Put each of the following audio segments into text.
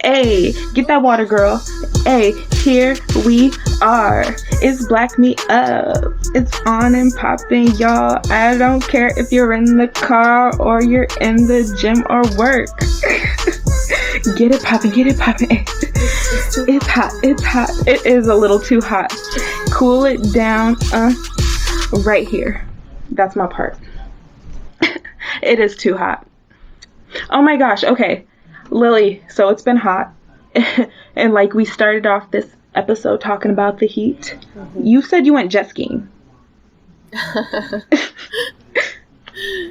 Hey, get that water, girl. Hey, here we are. It's Black Me Up. It's on and popping, y'all. I don't care if you're in the car or you're in the gym or work. Get it popping, get it popping. It's hot, it's hot. It is a little too hot. Cool it down, right here. That's my part. It is too hot. Oh my gosh, okay. Lily, so it's been hot. And like we started off this episode talking about the heat. Mm-hmm. You said you went jet skiing.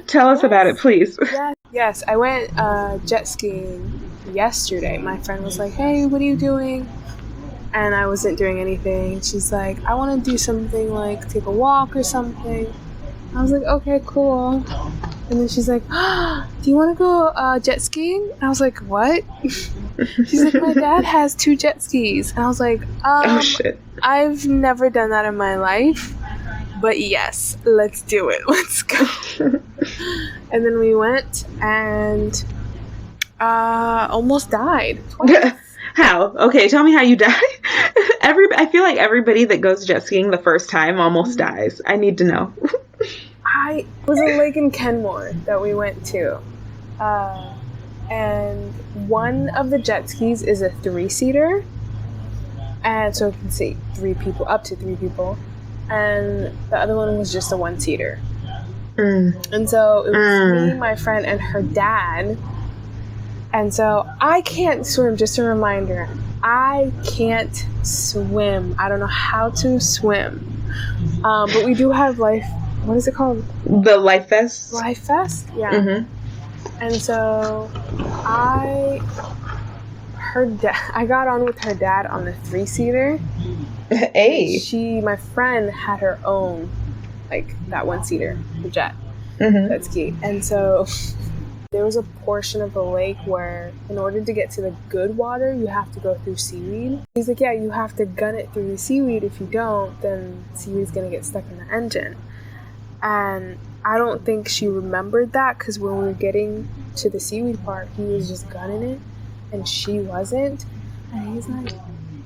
Tell us about it, please. Yes, I went jet skiing yesterday. My friend was like, hey, what are you doing? And I wasn't doing anything. She's like, I want to do something like take a walk or something. I was like, okay, cool. And then she's like, do you want to go jet skiing? And I was like, what? She's like, my dad has 2 jet skis. And I was like, oh shit. I've never done that in my life. But yes, let's do it. Let's go. And then we went and almost died. How? Okay, tell me how you died. I feel like everybody that goes jet skiing the first time almost dies. I need to know. I was a lake in Kenmore that we went to. And one of the jet skis is a 3-seater. And so you can see 3 people, up to 3 people. And the other one was just a 1-seater. And so it was me, my friend, and her dad. And so I can't swim, just a reminder. I can't swim. I don't know how to swim. But we do have what is it called? The Life Vest? Life Vest? Yeah. Mm-hmm. And so I got on with her dad on the 3-seater. Hey. My friend had her own, that 1-seater, the jet, jet ski. And so there was a portion of the lake where in order to get to the good water, you have to go through seaweed. He's like, yeah, you have to gun it through the seaweed. If you don't, then seaweed's going to get stuck in the engine. And I don't think she remembered that because when we were getting to the seaweed part, he was just gunning it and she wasn't. And he's like,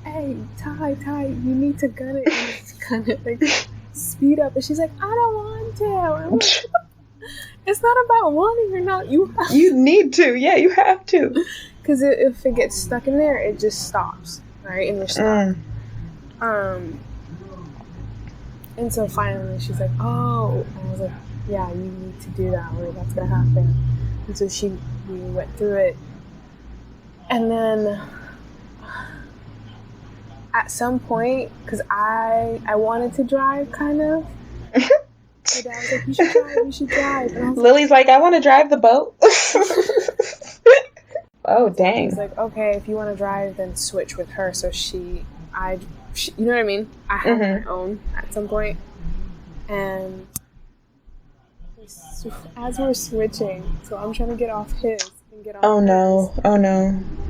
hey, Ty, you need to gun it. You need to gun it. Speed up. And she's like, I don't want to. I'm like, it's not about wanting or not. You need to. Yeah, you have to. Because if it gets stuck in there, it just stops, right? And you're stuck. And so finally she's like, oh. And I was like, yeah, you need to do that or that's going to happen. And so we went through it. And then at some point, because I wanted to drive, kind of. My dad was like, you should drive. And I was Lily's like, I want to drive the boat. Oh, dang. He's like, okay, if you want to drive, then switch with her. So she you know what I mean? I had my own at some point. And as we're switching, so I'm trying to get off his. Oh no.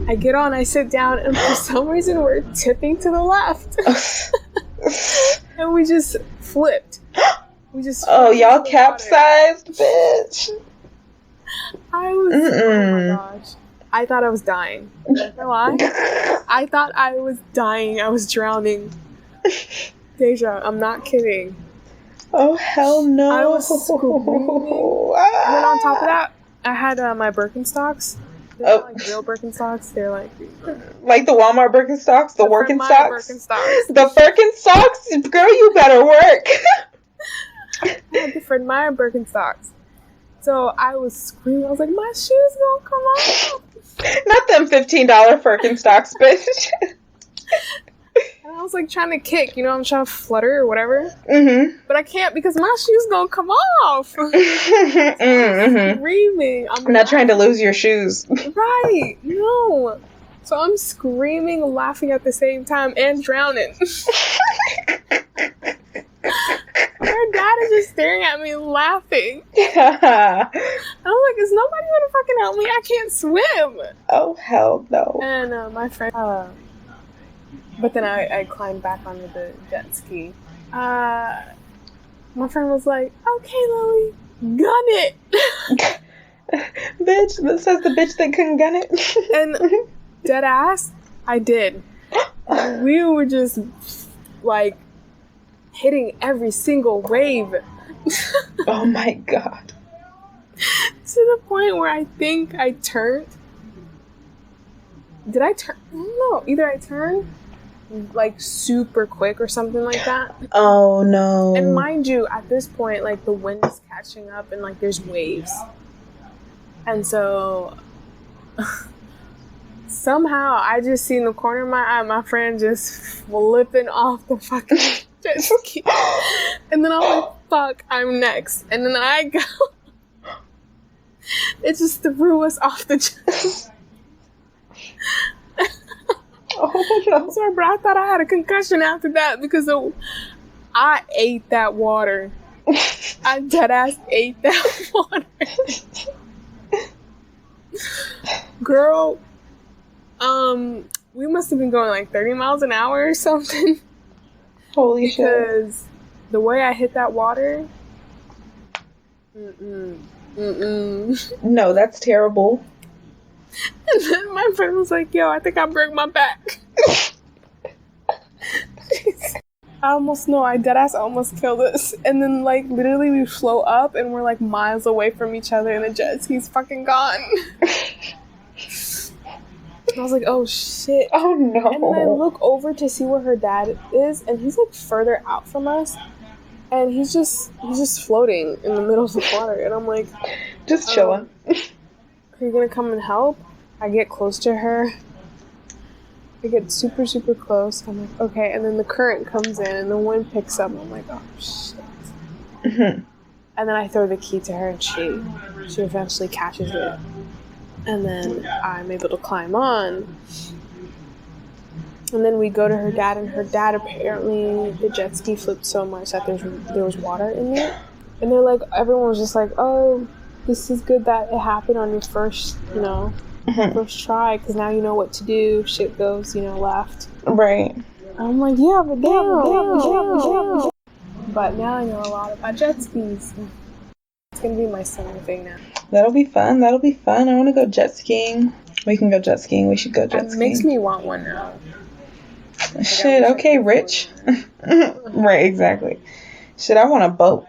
I get on, I sit down, and for some reason we're tipping to the left. And we just flipped. Y'all capsized, bitch. Oh my gosh. I thought I was dying. Not gonna lie. I thought I was dying. I was drowning. Deja, I'm not kidding. Oh, hell no. I was screaming. And then on top of that, I had my Birkenstocks. They're not real Birkenstocks. They're like the Walmart Birkenstocks, the working stocks. Birkenstocks. The Firkenstocks? Girl, you better work. I had the Fred Meyer Birkenstocks. So I was screaming. I was like, my shoes gonna come off. Not them $15 Firkenstocks, bitch. And I was like trying to kick, I'm trying to flutter or whatever. But I can't because my shoes gonna come off. I'm screaming. I'm not trying to lose your shoes. Right. No. So I'm screaming, laughing at the same time, and drowning. Her dad is just staring at me laughing. Yeah. I'm like, is nobody gonna fucking help me? I can't swim. Oh, hell no. And my friend, but then I climbed back onto the jet ski. My friend was like, okay, Lily, gun it. Bitch, that says the bitch that couldn't gun it. And Dead ass, I did. And we were just like hitting every single wave. Oh my God. To the point where I think I turned. Did I turn? I don't know. Either I turned like super quick or something like that. Oh no. And mind you, at this point, like the wind is catching up and like there's waves. And so somehow I just seen the corner of my eye, my friend just flipping off the fucking jet ski. And then I'm like, fuck, I'm next. And then I go. It just threw us off the jet. Oh no. I'm sorry, but I thought I had a concussion after that because I ate that water. I dead ass ate that water. Girl, we must have been going like 30 miles an hour or something. Holy shit. Because the way I hit that water, no, that's terrible. And then my friend was like, yo, I think I broke my back. I almost know, I deadass almost killed us. And then like literally we float up and we're like miles away from each other and the jet ski's fucking gone. I was like, oh shit. Oh no. And then I look over to see where her dad is and he's like further out from us. And he's just floating in the middle of the water. And I'm like, just chilling. Are you gonna come and help? I get close to her. I get super, super close. I'm like, okay. And then the current comes in and the wind picks up. I'm like, oh, shit. Mm-hmm. And then I throw the key to her and she eventually catches it. And then I'm able to climb on. And then we go to her dad, and her dad apparently, the jet ski flipped so much that there was water in there. And they're like, everyone was just like, oh, this is good that it happened on your first, first try, because now you know what to do. Shit goes, left. Right. I'm like, yeah, but damn. But now I know a lot about jet skis. It's gonna be my summer thing now. That'll be fun. I want to go jet skiing. We can go jet skiing. We should go jet skiing. It makes me want one now. Shit, okay, rich. Right, exactly. Shit, I want a boat.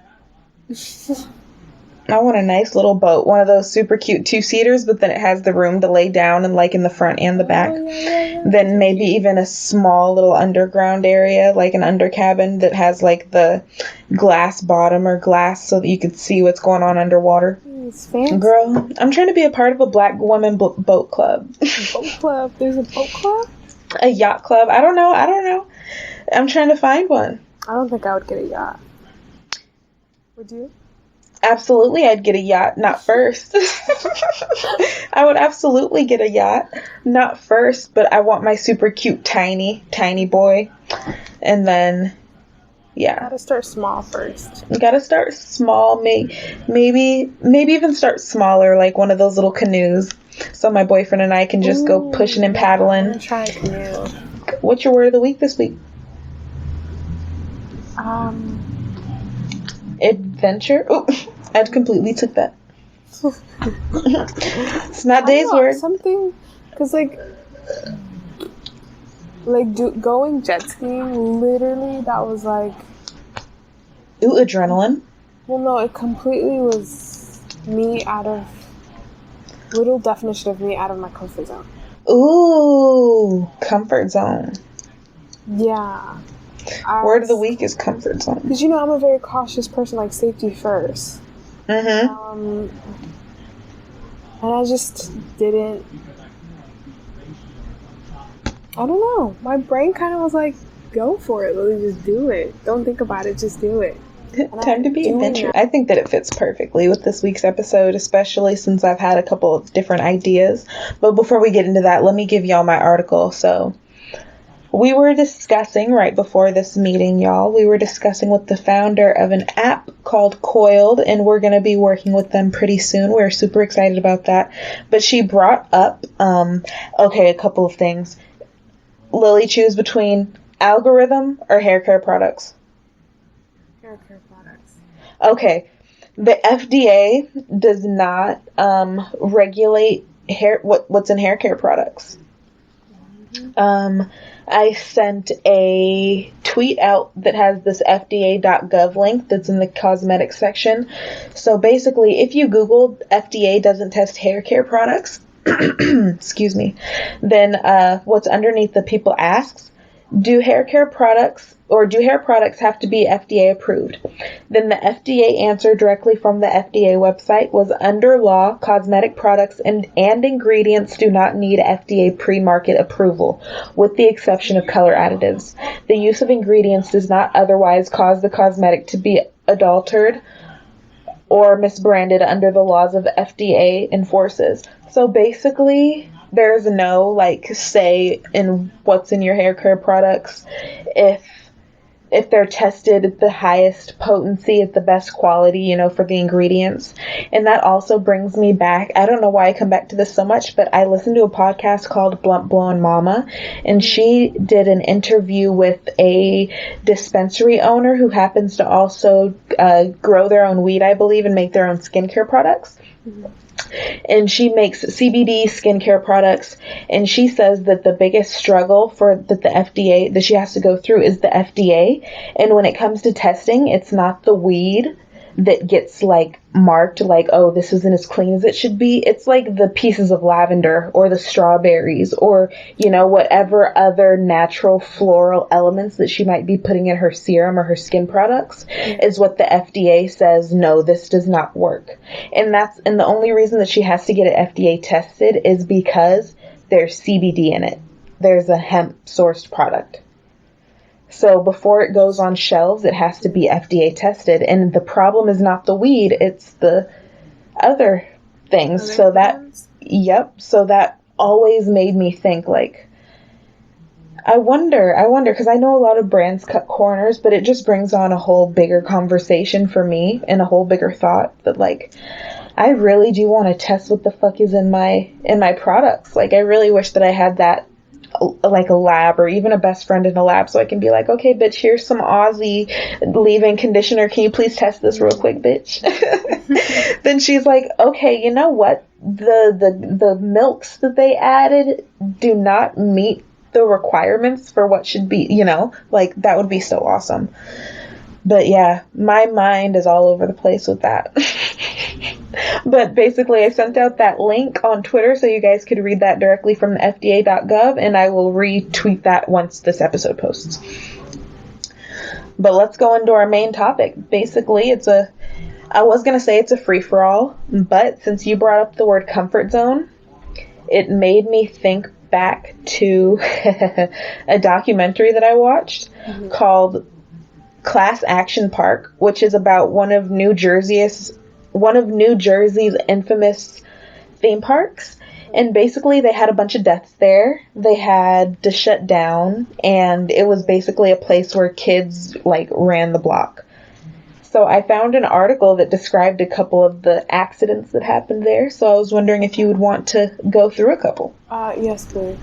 I want a nice little boat. One of those super cute 2-seaters, but then it has the room to lay down and like in the front and the back. Yeah. Then maybe even a small little underground area, like an under cabin that has like the glass bottom or glass so that you could see what's going on underwater. It's fancy. Girl, I'm trying to be a part of a black woman boat club. Boat club? There's a boat club? A yacht club? I don't know. I'm trying to find one. I don't think I would get a yacht. Would you? Absolutely, I'd get a yacht, not first. I would absolutely get a yacht, not first, but I want my super cute tiny boy. And then, yeah. Gotta start small first. You gotta start small, maybe even start smaller, like one of those little canoes. So my boyfriend and I can just go pushing and paddling. I'm gonna try a canoe. What's your word of the week this week? Adventure? Oh, I completely took that. It's not Day's word. Something, because going jet skiing, literally, that was like... Ooh, adrenaline. Well, no, it completely was little definition of me out of my comfort zone. Ooh, comfort zone. Yeah. Word of the week is comfort zone. Because, I'm a very cautious person, like safety first. Mm-hmm. And I just didn't... I don't know. My brain kind of was like, go for it, Lily, just do it. Don't think about it, just do it. Time to be adventurous. I think that it fits perfectly with this week's episode, especially since I've had a couple of different ideas. But before we get into that, let me give y'all my article. So, we were discussing right before this meeting, y'all. We were discussing with the founder of an app called Coiled, and we're going to be working with them pretty soon. We're super excited about that. But she brought up, a couple of things. Lily, choose between algorithm or hair care products. Hair care products. Okay. The FDA does not regulate what's in hair care products. I sent a tweet out that has this FDA.gov link that's in the cosmetics section. So basically, if you Google FDA doesn't test hair care products, excuse me, then what's underneath the people asks, do hair products have to be FDA approved? Then the FDA answer directly from the FDA website was, under law, cosmetic products and ingredients do not need FDA pre-market approval, with the exception of color additives. The use of ingredients does not otherwise cause the cosmetic to be adulterated or misbranded under the laws of FDA enforces. So basically, there's no say in what's in your hair care products if they're tested at the highest potency, at the best quality, for the ingredients. And that also brings me back. I don't know why I come back to this so much, but I listened to a podcast called Blunt Blowin' Mama, and she did an interview with a dispensary owner who happens to also grow their own weed, I believe, and make their own skincare products. Mm-hmm. And she makes CBD skincare products, and she says that the biggest struggle that the FDA that she has to go through is the FDA. And when it comes to testing, it's not the weed that gets marked oh, this isn't as clean as it should be. It's the pieces of lavender or the strawberries or whatever other natural floral elements that she might be putting in her serum or her skin products is what the FDA says, no, this does not work. And the only reason that she has to get it FDA tested is because there's CBD in it. There's a hemp sourced product. So before it goes on shelves, it has to be FDA tested. And the problem is not the weed, it's the other things. So that always made me think I wonder, because I know a lot of brands cut corners, but it just brings on a whole bigger conversation for me and a whole bigger thought that I really do want to test what the fuck is in my products. I really wish that I had that a lab or even a best friend in a lab so I can be okay, bitch, here's some Aussie leave-in conditioner. Can you please test this real quick, bitch? Then she's okay, you know what? The milks that they added do not meet the requirements for what should be, that would be so awesome. But yeah, my mind is all over the place with that. But basically, I sent out that link on Twitter so you guys could read that directly from the FDA.gov, and I will retweet that once this episode posts. But let's go into our main topic. Basically, I was going to say it's a free-for-all, but since you brought up the word comfort zone, it made me think back to a documentary that I watched called Class Action Park, which is about one of New Jersey's infamous theme parks. And basically they had a bunch of deaths there. They had to shut down, and it was basically a place where kids ran the block. So I found an article that described a couple of the accidents that happened there. So I was wondering if you would want to go through a couple. Yes, please.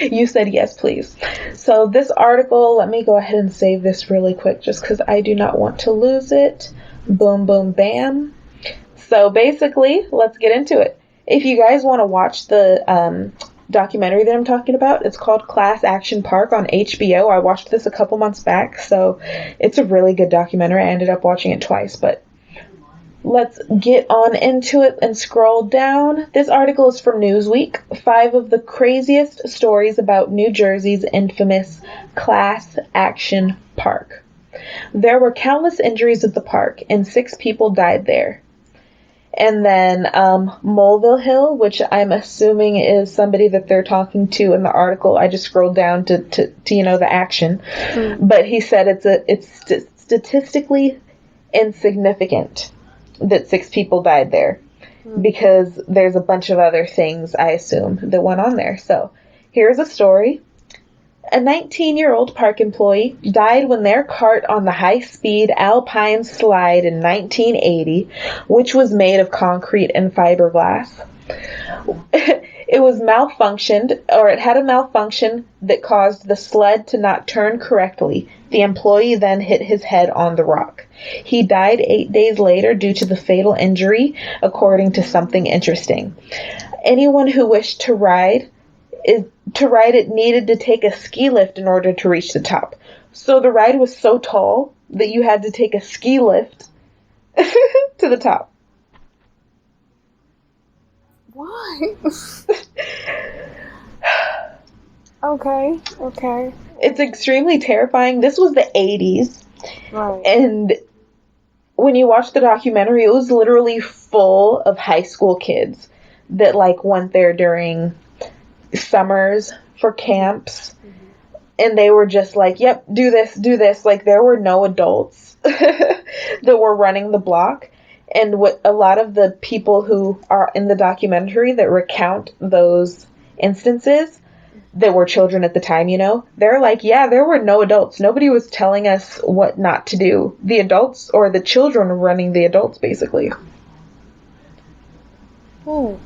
You said yes, please. So this article, let me go ahead and save this really quick just because I do not want to lose it. Boom, boom, bam. So basically, let's get into it. If you guys want to watch the documentary that I'm talking about, it's called Class Action Park on HBO. I watched this a couple months back, so it's a really good documentary. I ended up watching it twice, but let's get on into it and scroll down. This article is from Newsweek. 5 of the craziest stories about New Jersey's infamous Class Action Park. There were countless injuries at the park, and 6 people died there. And then Mulville Hill, which I'm assuming is somebody that they're talking to in the article. I just scrolled down to the action. But he said it's statistically insignificant that 6 people died there because there's a bunch of other things, I assume, that went on there. So here's a story. A 19-year-old park employee died when their cart on the high-speed Alpine slide in 1980, which was made of concrete and fiberglass. It had a malfunction that caused the sled to not turn correctly. The employee then hit his head on the rock. He died 8 days later due to the fatal injury, according to Something Interesting. Anyone who wished to ride to ride it needed to take a ski lift in order to reach the top. So the ride was so tall that you had to take a ski lift to the top. Why? Okay. It's extremely terrifying. This was the 80s. Right. And when you watch the documentary, it was literally full of high school kids that, like, went there during summers for camps. Mm-hmm. And they were just like, yep, do this. Like, there were no adults that were running the block. And what a lot of the people who are in the documentary that recount those instances that were children at the time, you know, they're like, yeah, there were no adults. Nobody was telling us what not to do. The adults, or the children, running the adults, basically. Oh.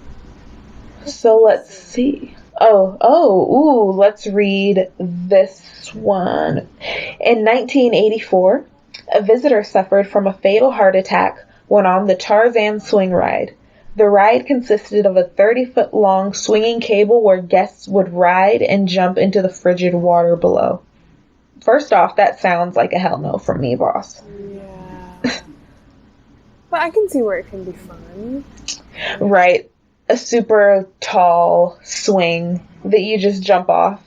So let's see. Let's read this one. In 1984, a visitor suffered from a fatal heart attack when on the Tarzan swing ride. The ride consisted of a 30-foot-long swinging cable where guests would ride and jump into the frigid water below. First off, that sounds like a hell no from me, boss. Yeah. But I can see where it can be fun. Right. A super tall swing that you just jump off.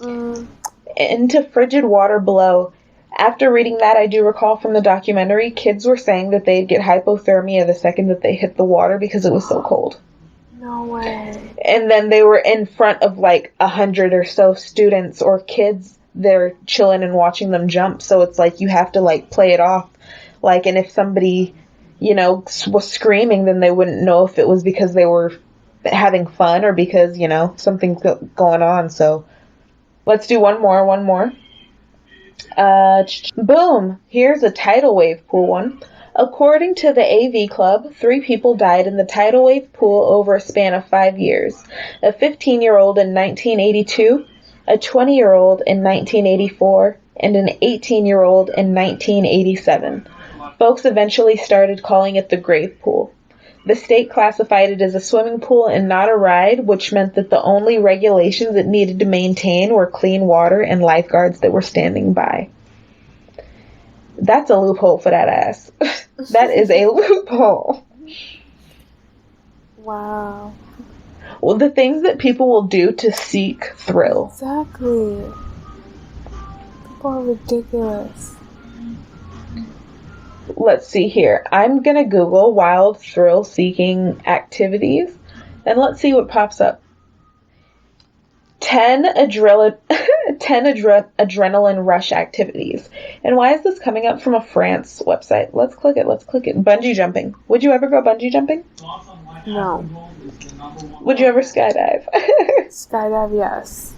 Into frigid water below. After reading that, I do recall from the documentary, kids were saying that they'd get hypothermia the second that they hit the water because it was so cold. No way. And then they were in front of like 100 or so students or kids. They're chilling and watching them jump. So it's like you have to like play it off. Like, and if somebody, you know, was screaming, then they wouldn't know if it was because they were having fun or because, you know, something's going on. So let's do one more. Boom! Here's a tidal wave pool one. According to the AV Club, 3 people died in the tidal wave pool over a span of 5 years. A 15-year-old in 1982, a 20-year-old in 1984, and an 18-year-old in 1987. Folks eventually started calling it the grave pool. The state classified it as a swimming pool and not a ride, which meant that the only regulations it needed to maintain were clean water and lifeguards that were standing by. That's a loophole for that ass. That is a loophole. Wow. Well, the things that people will do to seek thrill. Exactly. People are ridiculous. Let's see here. I'm going to Google wild thrill-seeking activities, and let's see what pops up. 10 adrenaline rush activities. And why is this coming up from a France website? Let's click it. Bungee jumping. Would you ever go bungee jumping? No. Would you ever skydive? Skydive, yes.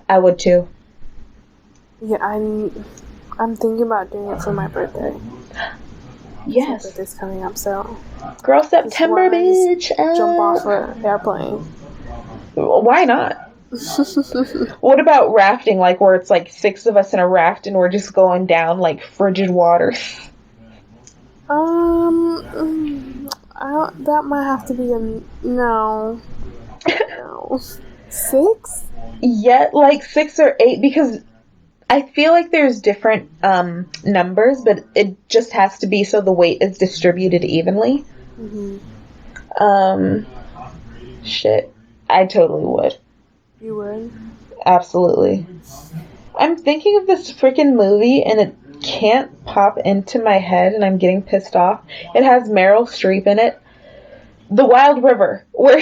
I would too. Yeah, I'm thinking about doing it for my birthday. Yes. My birthday's coming up, so. Girl, September, bitch. Jump off an airplane. Why not? What about rafting, like where it's like 6 of us in a raft and we're just going down like frigid water? That might have to be no. 6? Yeah, like 6 or 8, because I feel like there's different numbers, but it just has to be so the weight is distributed evenly. Mm-hmm. Shit, I totally would. You would? Absolutely. I'm thinking of this freaking movie and it can't pop into my head and I'm getting pissed off. It has Meryl Streep in it. The Wild River, where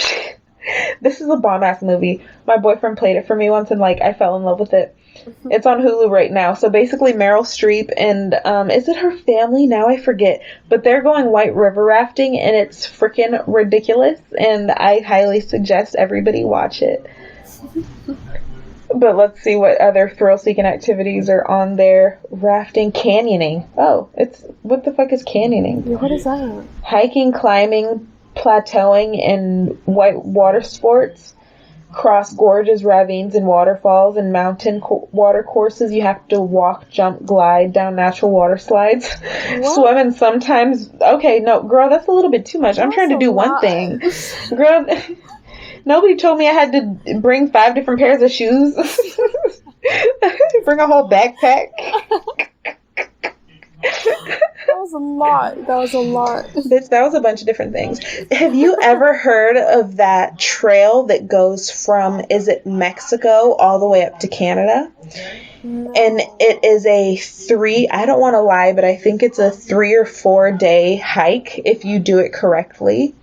this is a bomb-ass movie. My boyfriend played it for me once and like I fell in love with it. It's on Hulu right now. So basically Meryl Streep and is it her family? Now I forget. But they're going white river rafting and it's freaking ridiculous and I highly suggest everybody watch it. But let's see what other thrill-seeking activities are on there. Rafting, canyoning. Oh, what the fuck is canyoning? What is that? Hiking, climbing, plateauing, and white water sports. Cross gorges, ravines, and waterfalls, and mountain water courses. You have to walk, jump, glide down natural water slides. What? Swim and sometimes... Okay, no, girl, that's a little bit too much. I'm trying to do one thing. Girl... Nobody told me I had to bring 5 different pairs of shoes. Bring a whole backpack. That was a lot. Bitch, that was a bunch of different things. Have you ever heard of that trail that goes from, is it Mexico, all the way up to Canada? No. And it is I don't want to lie, but I think it's a 3 or 4 day hike if you do it correctly.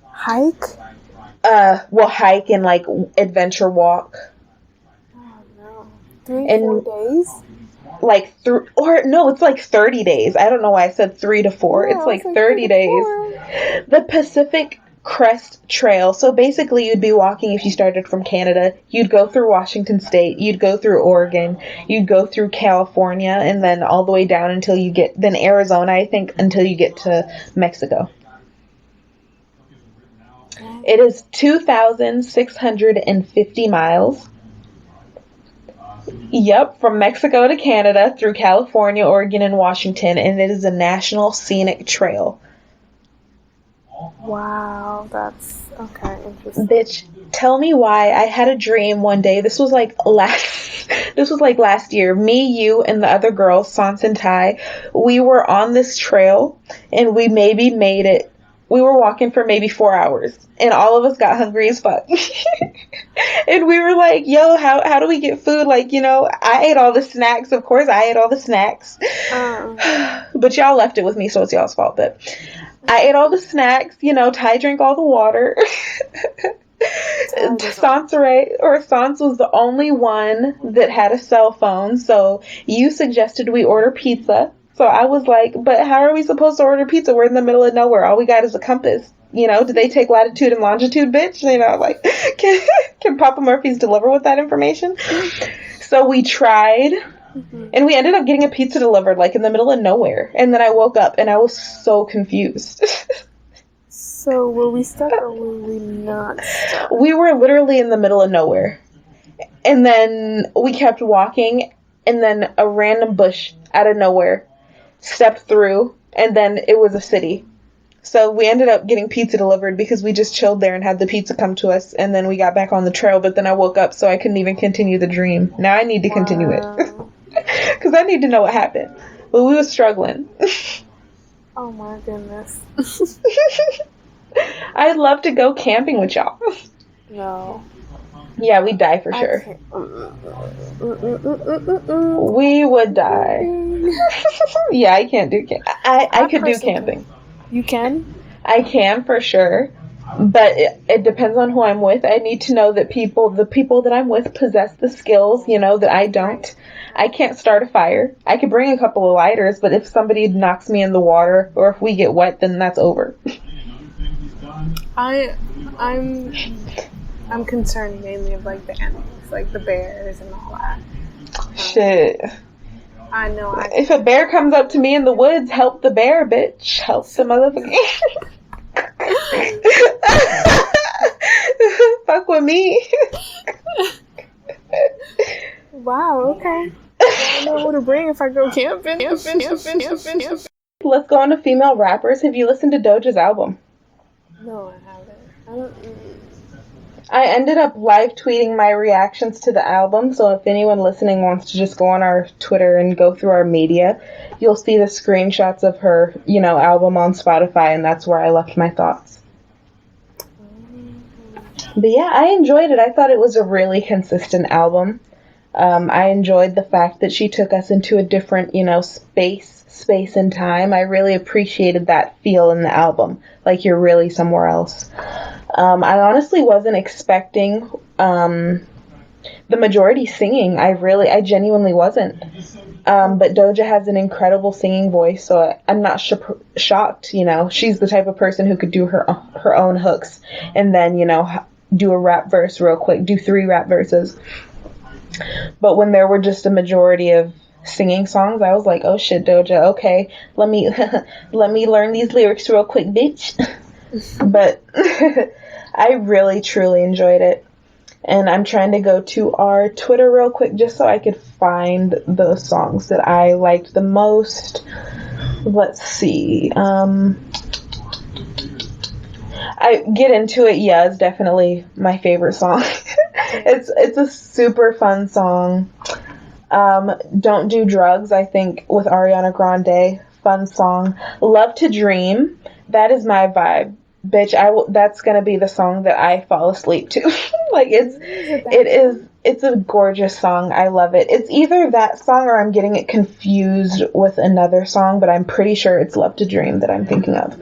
Hike? Well, hike and like adventure walk. Oh no. 3-4 days? Like it's like 30 days. I don't know why I said 3 to 4. Yeah, it's like 30 days. The Pacific Crest Trail. So basically you'd be walking if you started from Canada. You'd go through Washington State. You'd go through Oregon. You'd go through California and then all the way down until you get, then Arizona, I think, until you get to Mexico. It is 2,650 miles. Yep, from Mexico to Canada through California, Oregon, and Washington, and it is a national scenic trail. Wow, that's okay, interesting. Bitch, tell me why. I had a dream one day. This was like last year. Me, you, and the other girls, Sans and Ty, we were on this trail, and we maybe made it. We were walking for maybe 4 hours, and all of us got hungry as fuck. And we were like, yo, how do we get food? Like, you know, I ate all the snacks. Of course, I ate all the snacks. But y'all left it with me, so it's y'all's fault. But I ate all the snacks. You know, Ty drank all the water. Sans was the only one that had a cell phone. So you suggested we order pizza. So I was like, but how are we supposed to order pizza? We're in the middle of nowhere. All we got is a compass. You know, do they take latitude and longitude, bitch? You know, like, can Papa Murphy's deliver with that information? So we tried, and we ended up getting a pizza delivered, like, in the middle of nowhere. And then I woke up, and I was so confused. So were we stuck or were we not stuck? We were literally in the middle of nowhere. And then we kept walking, and then a random bush out of nowhere stepped through, and then it was a city. So we ended up getting pizza delivered because we just chilled there and had the pizza come to us, and then we got back on the trail, but then I woke up so I couldn't even continue the dream. Now I need to continue it. Because I need to know what happened. But we were struggling. Oh my goodness. I'd love to go camping with y'all. No. Yeah, we'd die for sure. We would die. Yeah, I can't do camping. I could do camping. You can? I can for sure. But it depends on who I'm with. I need to know that the people that I'm with possess the skills, you know, that I don't. I can't start a fire. I could bring a couple of lighters, but if somebody knocks me in the water or if we get wet, then that's over. I'm concerned mainly of like the animals, like the bears and all that. Shit. I know. If a bear comes up to me in the woods, help the bear, bitch. Help the motherfucker. Fuck with me. Wow, okay. I don't know what to bring if I go camping. Let's go on to female rappers. Have you listened to Doja's album? No, I haven't. I ended up live tweeting my reactions to the album, so if anyone listening wants to just go on our Twitter and go through our media, you'll see the screenshots of her, you know, album on Spotify, and that's where I left my thoughts. But yeah, I enjoyed it. I thought it was a really consistent album. I enjoyed the fact that she took us into a different, you know, space and time. I really appreciated that feel in the album, like you're really somewhere else. I honestly wasn't expecting the majority singing. I genuinely wasn't. But Doja has an incredible singing voice, so I'm not shocked, you know. She's the type of person who could do her own hooks and then, you know, do a rap verse real quick, do 3 rap verses. But when there were just a majority of singing songs, I was like, oh shit, Doja, okay, let me learn these lyrics real quick, bitch. But I really truly enjoyed it, and I'm trying to go to our Twitter real quick just so I could find the songs that I liked the most. Let's see. I get into it. Yeah, it's definitely my favorite song. It's a super fun song. Don't Do Drugs, I think, with Ariana Grande, fun song. Love to Dream, that is my vibe, bitch. That's gonna be the song that I fall asleep to. Like it's a gorgeous song. I love it. It's either that song or I'm getting it confused with another song, but I'm pretty sure it's Love to Dream that I'm thinking of.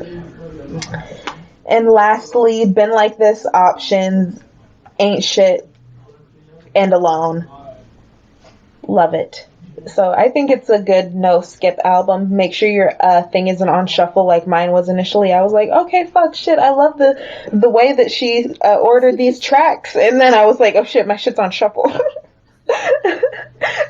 And lastly, Been Like This, Options, Ain't Shit, and Alone. Love it. So I think it's a good no skip album. Make sure your thing isn't on shuffle like mine was initially. I was like, okay, fuck, shit, I love the way that she ordered these tracks, and then I was like, oh shit, my shit's on shuffle.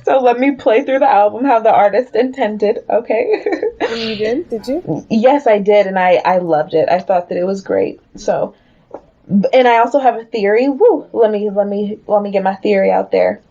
So let me play through the album how the artist intended. Okay. And you did? Did you? Yes, I did, and I loved it. I thought that it was great. So, and I also have a theory. Woo! Let me get my theory out there.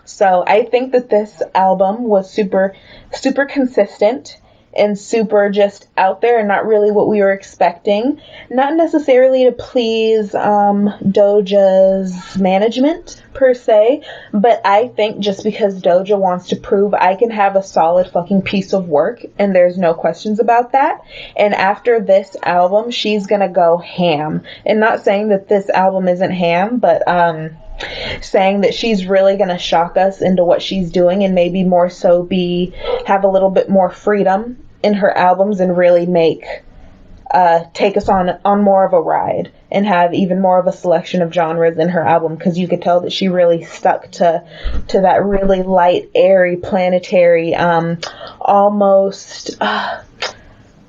So I think that this album was super, super consistent and super just out there and not really what we were expecting. Not necessarily to please Doja's management per se, but I think just because Doja wants to prove I can have a solid fucking piece of work and there's no questions about that. And after this album, she's gonna go ham. And not saying that this album isn't ham, but saying that she's really going to shock us into what she's doing and maybe more so have a little bit more freedom in her albums and really take us on more of a ride and have even more of a selection of genres in her album, because you could tell that she really stuck to that really light, airy, planetary, almost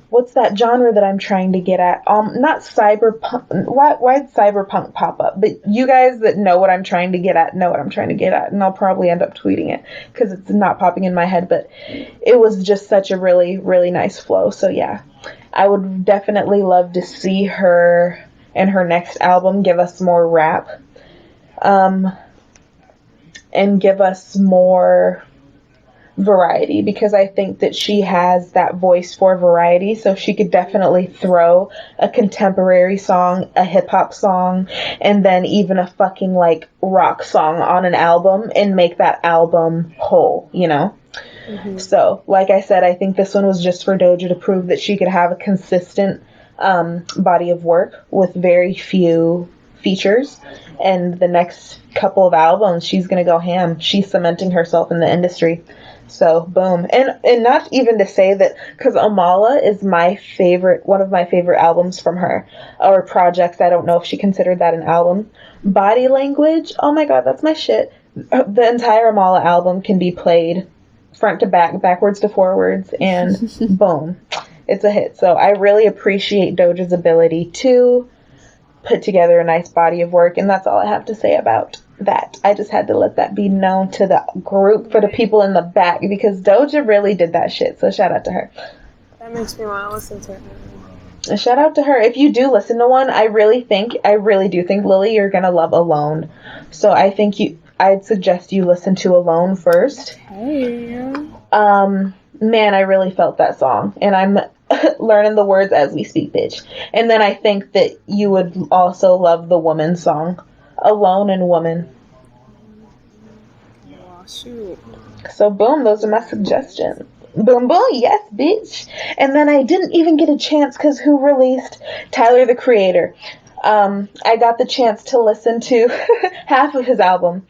what's that genre that I'm trying to get at? Not cyberpunk. Why'd cyberpunk pop up? But you guys that know what I'm trying to get at know what I'm trying to get at, and I'll probably end up tweeting it because it's not popping in my head. But it was just such a really, really nice flow. So yeah, I would definitely love to see her in her next album give us more rap, and give us more variety, because I think that she has that voice for variety. So she could definitely throw a contemporary song, a hip hop song, and then even a fucking like rock song on an album and make that album whole, you know? Mm-hmm. So like I said, I think this one was just for Doja to prove that she could have a consistent body of work with very few features, and the next couple of albums she's gonna go ham. She's cementing herself in the industry. So boom. And not even to say that, because Amala is one of my favorite albums from her, or projects. I don't know if she considered that an album. Body Language, oh my god, that's my shit. The entire Amala album can be played front to back, backwards to forwards, and boom, it's a hit. So I really appreciate Doja's ability to put together a nice body of work, and that's all I have to say about that. I just had to let that be known to the group for the people in the back, because Doja really did that shit. So shout out to her. That makes me want to listen to it. Shout out to her. If you do listen to one, I really do think, Lily, you're gonna love Alone. So I'd suggest you listen to Alone first. Okay. Man, I really felt that song, and I'm learning the words as we speak, bitch. And then I think that you would also love the Woman song, Alone and Woman. Oh, shoot. So boom, those are my suggestions. Boom, boom, yes, bitch. And then I didn't even get a chance, because who released Tyler, the Creator? I got the chance to listen to half of his album.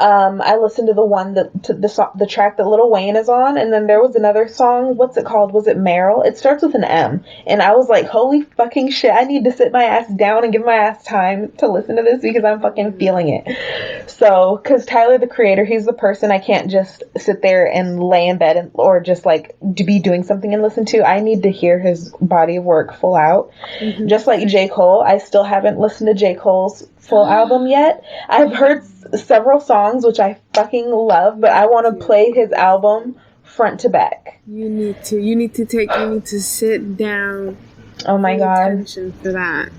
I listened to the track that Lil Wayne is on, and then there was another song. What's it called? Was it Meryl? It starts with an M, and I was like, holy fucking shit, I need to sit my ass down and give my ass time to listen to this, because I'm fucking feeling it. So, because Tyler, the Creator, he's the person I can't just sit there and lay in bed or just like to be doing something and listen to. I need to hear his body of work full out. Mm-hmm. Just like J. Cole, I still haven't listened to J. Cole's full album yet. I've heard several songs which I fucking love, but I want to play his album front to back. You need to sit down. Oh my god. Attention for that.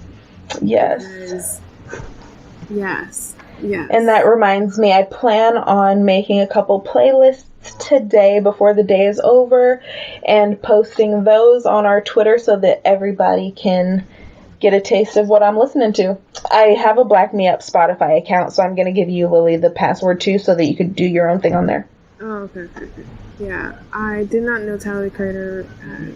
Yes. Yes. And that reminds me, I plan on making a couple playlists today before the day is over and posting those on our Twitter so that everybody can get a taste of what I'm listening to. I have a Black Me Up Spotify account, so I'm going to give you, Lily, the password too so that you could do your own thing on there. Oh, okay. Yeah, I did not know Tyler, the Creator, had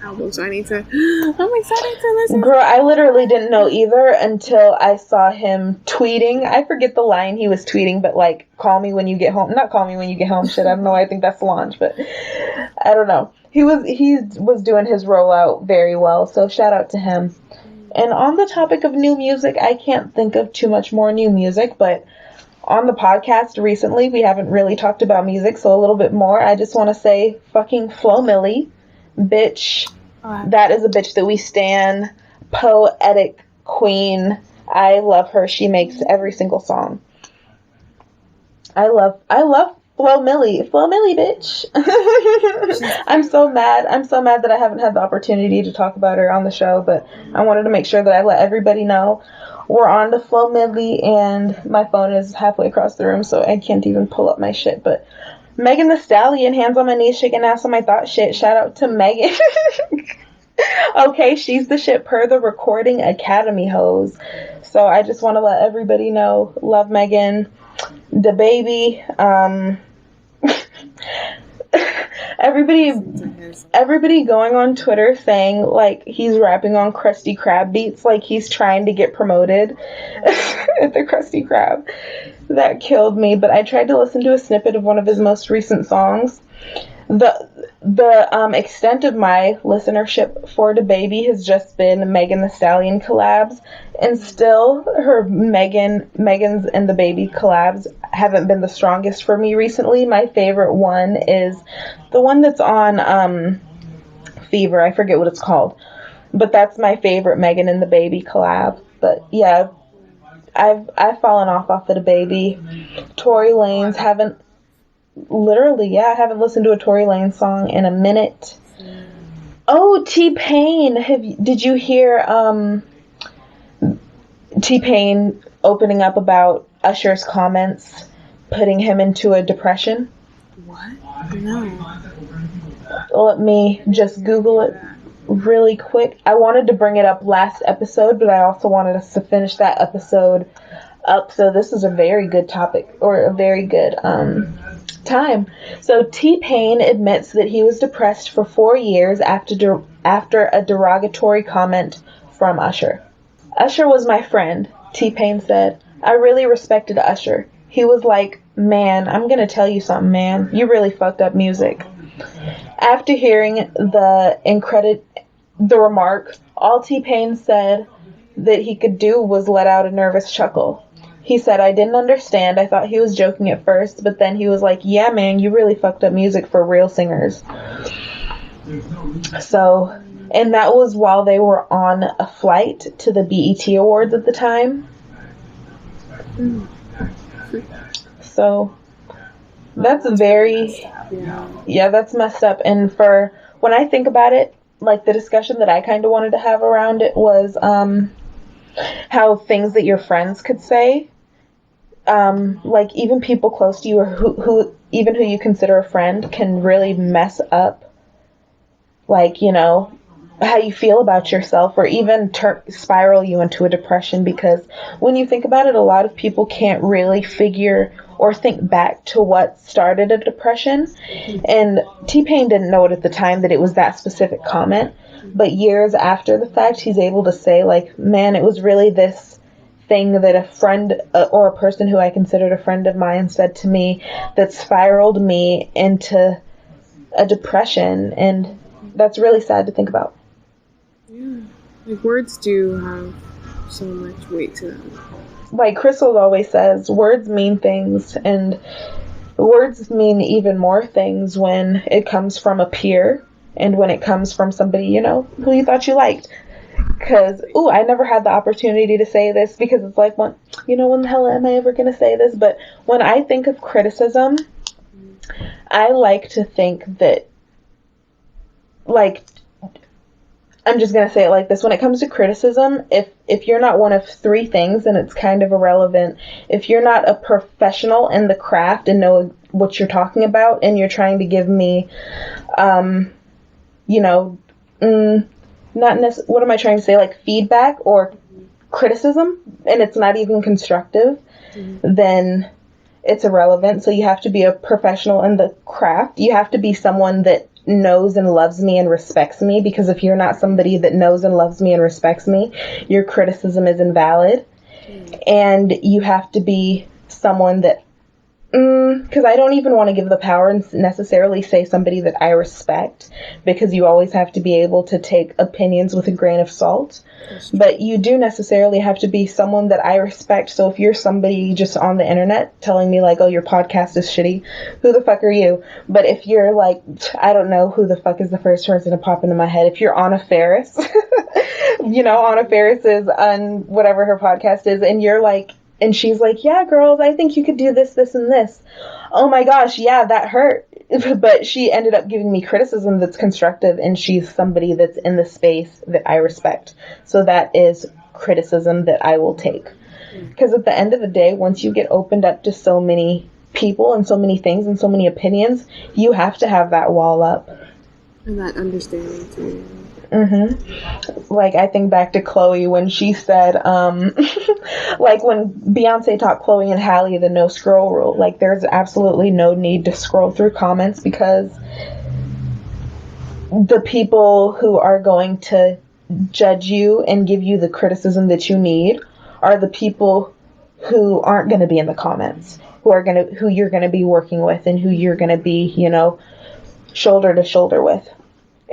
album, so I need to. I'm excited to listen. Girl, I literally didn't know either until I saw him tweeting. I forget the line he was tweeting, but like, call me when you get home. Not call me when you get home. Shit, I don't know. I think that's Solange, but I don't know. He was doing his rollout very well, so shout out to him. And on the topic of new music, I can't think of too much more new music, but on the podcast recently, we haven't really talked about music, so a little bit more. I just want to say fucking Flo Milli. Bitch, that is a bitch that we stan. Poetic queen. I love her. She makes every single song. I love Flo Milli. Flo Milli, bitch. I'm so mad that I haven't had the opportunity to talk about her on the show, but I wanted to make sure that I let everybody know we're on to Flo Milli, and my phone is halfway across the room, so I can't even pull up my shit, but Megan Thee Stallion, hands on my knees, shaking ass on my thought shit. Shout out to Megan. Okay, she's the shit per the Recording Academy hoes. So I just want to let everybody know, love Megan, the baby. Everybody going on Twitter saying like he's rapping on Krusty Krab beats, like he's trying to get promoted at the Krusty Krab. That killed me, but I tried to listen to a snippet of one of his most recent songs. The extent of my listenership for DaBaby has just been Megan Thee Stallion collabs, and still her Megan's and DaBaby collabs haven't been the strongest for me recently. My favorite one is the one that's on Fever. I forget what it's called, but that's my favorite Megan and DaBaby collab. But yeah, I've fallen off of DaBaby. Tory Lanez haven't listened to a Tory Lanez song in a minute. Oh, T-Pain. Did you hear T-Pain opening up about Usher's comments putting him into a depression? What? No. Let me just Google it really quick. I wanted to bring it up last episode, but I also wanted us to finish that episode up, so this is a very good topic, or a very good time. So T-Pain admits that he was depressed for 4 years after a derogatory comment from Usher. Usher was my friend, T-Pain said. I really respected Usher. He was like, man, I'm gonna tell you something, man. You really fucked up music. After hearing the remark, all T-Pain said that he could do was let out a nervous chuckle. He said, I didn't understand. I thought he was joking at first, but then he was like, yeah, man, you really fucked up music for real singers. So, and that was while they were on a flight to the BET Awards at the time. So, that's that's messed up. And for, when I think about it, like the discussion that I kind of wanted to have around it was, how things that your friends could say, like even people close to you or who you consider a friend can really mess up, like, you know, how you feel about yourself, or even spiral you into a depression, because when you think about it, a lot of people can't really figure or think back to what started a depression. And T-Pain didn't know it at the time that it was that specific comment, but years after the fact, he's able to say, like, man, it was really this thing that a friend or a person who I considered a friend of mine said to me that spiraled me into a depression. And that's really sad to think about. Yeah, like words do have so much weight to them. Like Crystal always says, words mean things, and words mean even more things when it comes from a peer and when it comes from somebody, you know, who you thought you liked. Because, I never had the opportunity to say this, because it's like, when the hell am I ever going to say this? But when I think of criticism, I like to think that, like, I'm just going to say it like this. When it comes to criticism, if you're not one of three things, then it's kind of irrelevant. If you're not a professional in the craft and know what you're talking about, and you're trying to give me, what am I trying to say? Like feedback or criticism, and it's not even constructive, then it's irrelevant. So you have to be a professional in the craft. You have to be someone that knows and loves me and respects me, because if you're not somebody that knows and loves me and respects me, your criticism is invalid. And you have to be someone that, because I don't even want to give the power and necessarily say somebody that I respect, because you always have to be able to take opinions with a grain of salt. But you do necessarily have to be someone that I respect. So if you're somebody just on the internet telling me like, oh, your podcast is shitty, who the fuck are you? But if you're like, I don't know who the fuck is the first person to pop into my head. If you're Anna Faris, Anna Faris is on whatever her podcast is, and you're like, and she's like, yeah, girls, I think you could do this, this, and this. Oh my gosh, yeah, that hurt. But she ended up giving me criticism that's constructive, and she's somebody that's in the space that I respect. So that is criticism that I will take. Because at the end of the day, once you get opened up to so many people and so many things and so many opinions, you have to have that wall up. And that understanding too. Like, I think back to Chloe when she said, like when Beyonce taught Chloe and Halle the no scroll rule. Like, there's absolutely no need to scroll through comments, because the people who are going to judge you and give you the criticism that you need are the people who aren't going to be in the comments, who you're going to be working with, and who you're going to be, shoulder to shoulder with.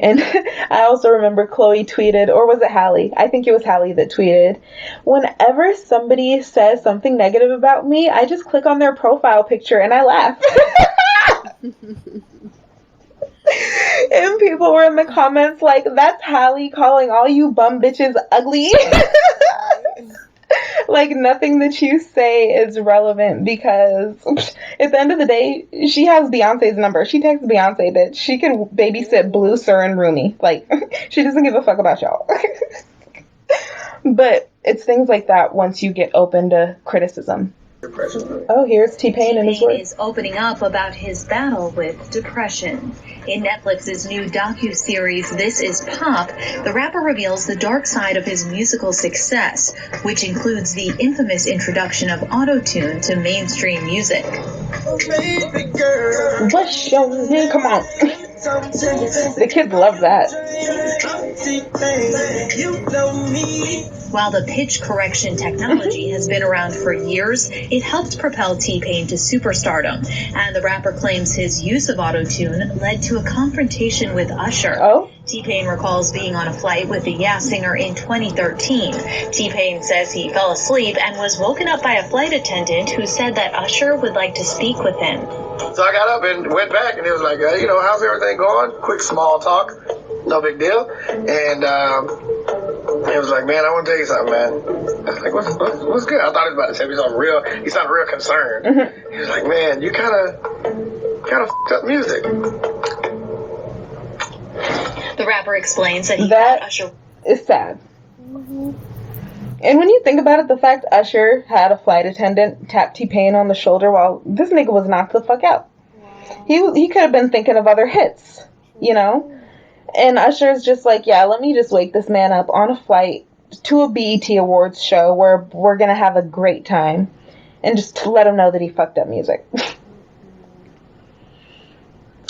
And I also remember Chloe tweeted, or was it Halle? I think it was Halle that tweeted, whenever somebody says something negative about me, I just click on their profile picture and I laugh. And people were in the comments like, that's Halle calling all you bum bitches ugly. Like, nothing that you say is relevant, because at the end of the day, she has Beyonce's number. She texts Beyonce, bitch. She can babysit Blue, Sir, and Rumi. Like, she doesn't give a fuck about y'all. But it's things like that once you get open to criticism. Oh, here's T-Pain and his words. T-Pain is opening up about his battle with depression. In Netflix's new docu-series, This Is Pop, the rapper reveals the dark side of his musical success, which includes the infamous introduction of auto-tune to mainstream music. What's your name? Come on. The kids love that. While the pitch correction technology has been around for years, it helped propel T-Pain to superstardom. And the rapper claims his use of auto-tune led to a confrontation with Usher. Oh? T-Pain recalls being on a flight with the Yeah singer in 2013. T-Pain says he fell asleep and was woken up by a flight attendant who said that Usher would like to speak with him. So I got up and went back, and it was like, how's everything going? Quick small talk, no big deal. And it was like, man, I want to tell you something, man. I was like, what's good? I thought he was about to tell me something real. He sounded real concerned. He was like, man, you kind of f***ed up music. The rapper explains that he that Usher is sad. And when you think about it, the fact Usher had a flight attendant tap T-Pain on the shoulder while this nigga was knocked the fuck out. He could have been thinking of other hits, And Usher's just like, yeah, let me just wake this man up on a flight to a BET Awards show where we're going to have a great time, and just to let him know that he fucked up music.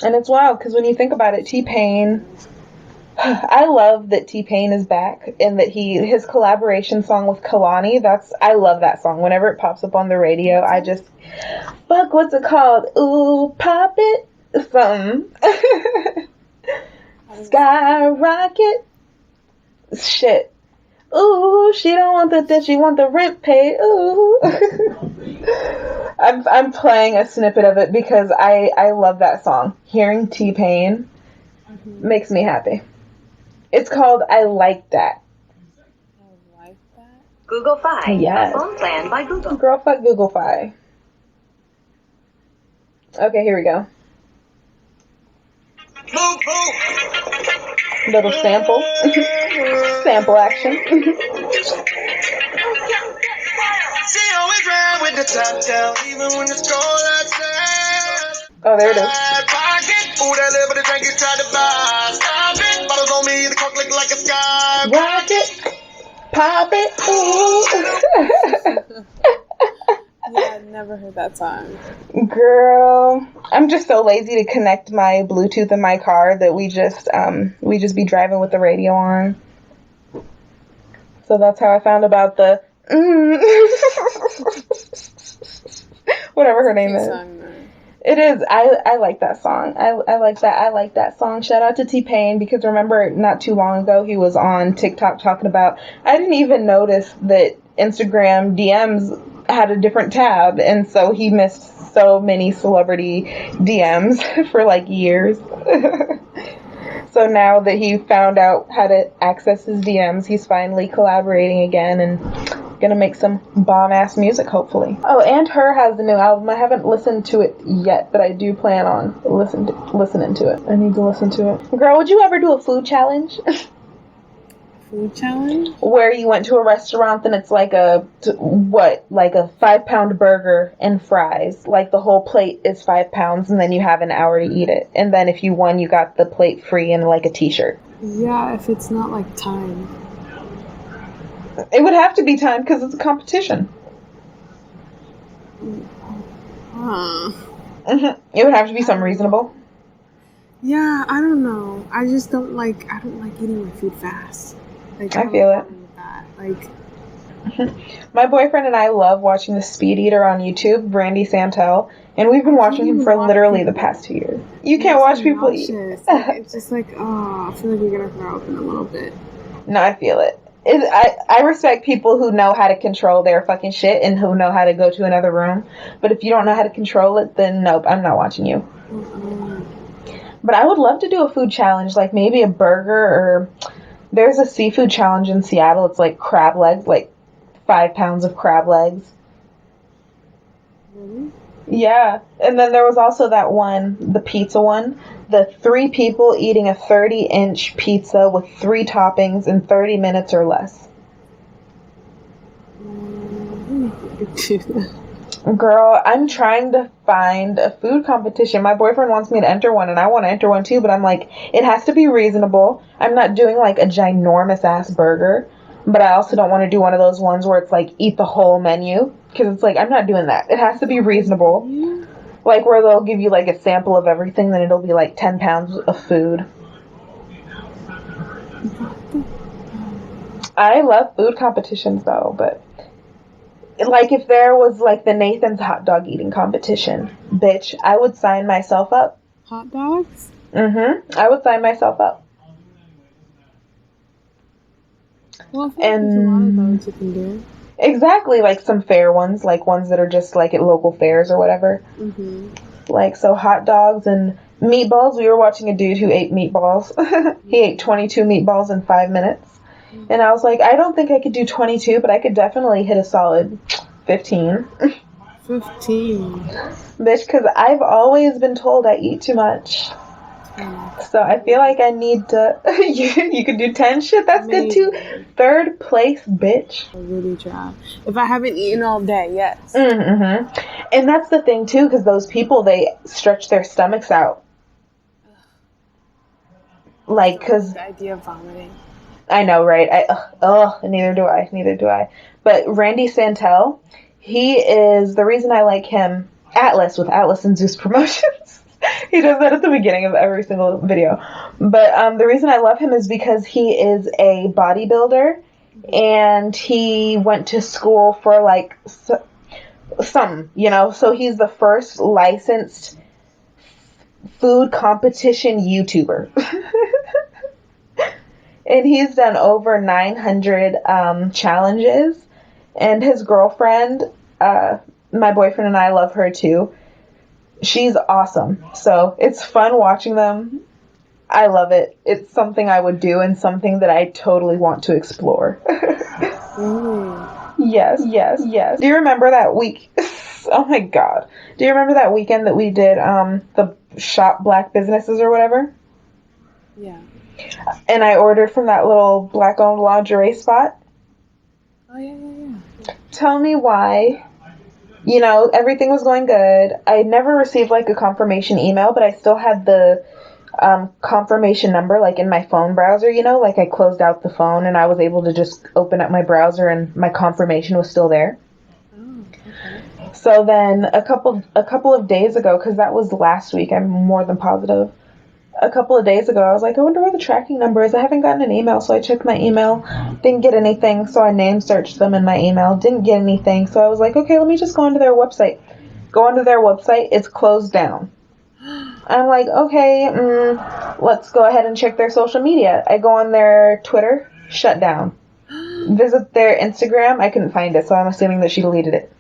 And it's wild, because when you think about it, T-Pain, I love that T-Pain is back, and that his collaboration song with Kalani, I love that song. Whenever it pops up on the radio, I just, fuck, what's it called? Ooh, pop it, something. Skyrocket. Shit. Ooh, she don't want she want the rent paid. Ooh. I'm playing a snippet of it because I love that song. Hearing T-Pain makes me happy. It's called I Like That. I like that. Google Fi. Yes. A phone plan by Google. Girl, fuck Google Fi. Okay, here we go. Little sample. Sample action. Oh, there it is. bottles on me, the cork look like a sky. Rock it, pop it, ooh. Yeah, I've never heard that song. Girl, I'm just so lazy to connect my Bluetooth in my car that we just be driving with the radio on. So that's how I found about the whatever her name is. Song, it is. I like that song. I like that. I like that song. Shout out to T-Pain, because remember not too long ago he was on TikTok talking about, I didn't even notice that Instagram DMs had a different tab, and so he missed so many celebrity DMs for like years. So now that he found out how to access his DMs, he's finally collaborating again and gonna make some bomb-ass music, hopefully. Oh, and H.E.R has a new album. I haven't listened to it yet, but I do plan on listening to it. I need to listen to it. Girl, would you ever do a food challenge? Food challenge? Where you went to a restaurant and it's like a 5-pound burger and fries. Like the whole plate is 5 pounds and then you have an hour to eat it. And then if you won, you got the plate free and like a t-shirt. Yeah, if it's not like time. It would have to be timed because it's a competition. It would have to be something reasonable. Yeah, I don't know. I just don't like eating my food fast. Like, I feel it. Like, my boyfriend and I love watching the speed eater on YouTube, Randy Santel, and we've been watching him for literally the past 2 years. You can't watch people eat. It's just like, I feel like you're gonna throw up in a little bit. No, I feel it. I respect people who know how to control their fucking shit and who know how to go to another room. But if you don't know how to control it, then nope, I'm not watching you. Mm-mm. But I would love to do a food challenge, like maybe a burger, or there's a seafood challenge in Seattle. It's like crab legs, like 5 pounds of crab legs. Really? Yeah. And then there was also that one, the pizza one. The 3 people eating a 30-inch pizza with 3 toppings in 30 minutes or less. Girl, I'm trying to find a food competition. My boyfriend wants me to enter one, and I want to enter one too, but I'm like, it has to be reasonable. I'm not doing like a ginormous ass burger, but I also don't want to do one of those ones where it's like eat the whole menu, because it's like, I'm not doing that. It has to be reasonable. Like where they'll give you like a sample of everything, then it'll be like 10 pounds of food. I love food competitions though, but like if there was like the Nathan's hot dog eating competition, bitch, I would sign myself up. Hot dogs? I would sign myself up. Well, I feel like there's a lot of those you can do. Exactly, like some fair ones, like ones that are just like at local fairs or whatever. Like, so hot dogs and meatballs. We were watching a dude who ate meatballs. He ate 22 meatballs in 5 minutes. And I was like, I don't think I could do 22, but I could definitely hit a solid 15. 15. Bitch, because I've always been told I eat too much. So I feel like I need to... you could do 10? Shit, that's good too. 3rd place, bitch. I really try. If I haven't eaten all day, yes. And that's the thing too, because those people, they stretch their stomachs out. Like, because... The idea of vomiting. I know, right? Neither do I. But Randy Santel, he is the reason I like him. Atlas with Atlas and Zeus Promotions. He does that at the beginning of every single video. But the reason I love him is because he is a bodybuilder, and he went to school for like something, you know. So he's the first licensed food competition YouTuber. And he's done over 900 challenges. And his girlfriend, my boyfriend and I love her too. She's awesome. So it's fun watching them. I love it. It's something I would do and something that I totally want to explore. Yes. Do you remember that week? Oh my God. Do you remember that weekend that we did the shop black businesses or whatever? Yeah. And I ordered from that little black-owned lingerie spot. Oh, yeah. Tell me why. You know, everything was going good. I never received, like, a confirmation email, but I still had the confirmation number, like in my phone browser, you know, like I closed out the phone and I was able to just open up my browser and my confirmation was still there. Oh, okay. So then a couple of days ago, because that was last week, I'm more than positive. A couple of days ago, I was like, I wonder where the tracking number is. I haven't gotten an email, so I checked my email. Didn't get anything, so I name searched them in my email. Didn't get anything, so I was like, okay, let me just go onto their website. Go onto their website. It's closed down. I'm like, okay, let's go ahead and check their social media. I go on their Twitter, shut down. Visit their Instagram, I couldn't find it, so I'm assuming that she deleted it.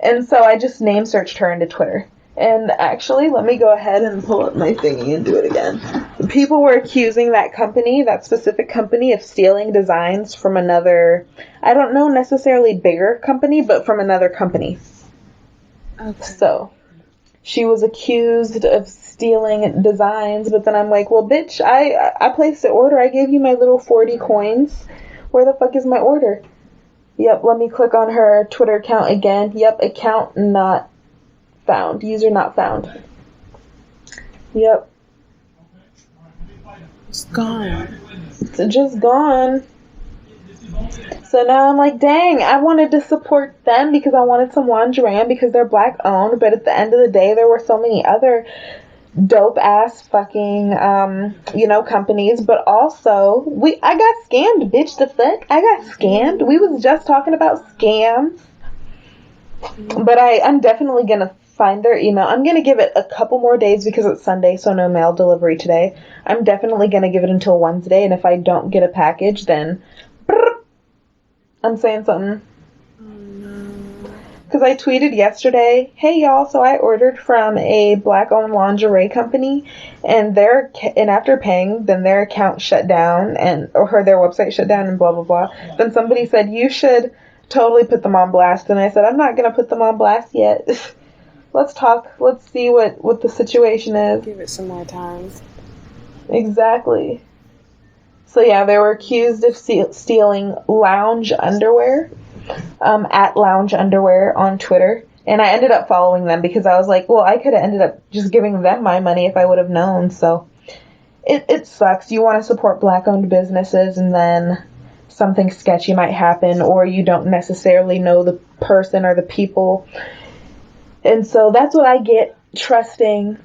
And so I just name searched her into Twitter. And actually, let me go ahead and pull up my thingy and do it again. People were accusing that company, that specific company, of stealing designs from another, I don't know necessarily bigger company, but from another company. Okay. So, she was accused of stealing designs, but then I'm like, well, bitch, I placed the order. I gave you my little 40 coins. Where the fuck is my order? Yep, let me click on her Twitter account again. Yep, account not found. User not found. Yep. It's gone. It's just gone. So now I'm like, dang, I wanted to support them because I wanted some lingerie and because they're black owned, but at the end of the day, there were so many other dope ass fucking companies, but also I got scammed, bitch. The fuck? I got scammed. We was just talking about scams. But I'm definitely gonna find their email. I'm gonna give it a couple more days because it's Sunday, so no mail delivery today. I'm definitely gonna give it until Wednesday, and if I don't get a package, then I'm saying something. Because I tweeted yesterday, hey y'all, so I ordered from a black-owned lingerie company, and after paying, then their account shut down, or their website shut down, and blah blah blah. Then somebody said you should totally put them on blast, and I said I'm not gonna put them on blast yet. Let's talk. Let's see what the situation is. Give it some more time. Exactly. So yeah, they were accused of stealing lounge underwear. At Lounge Underwear on Twitter, and I ended up following them because I was like, well, I could have ended up just giving them my money if I would have known. So it sucks. You want to support black-owned businesses, and then something sketchy might happen, or you don't necessarily know the person or the people, and so that's what I get trusting,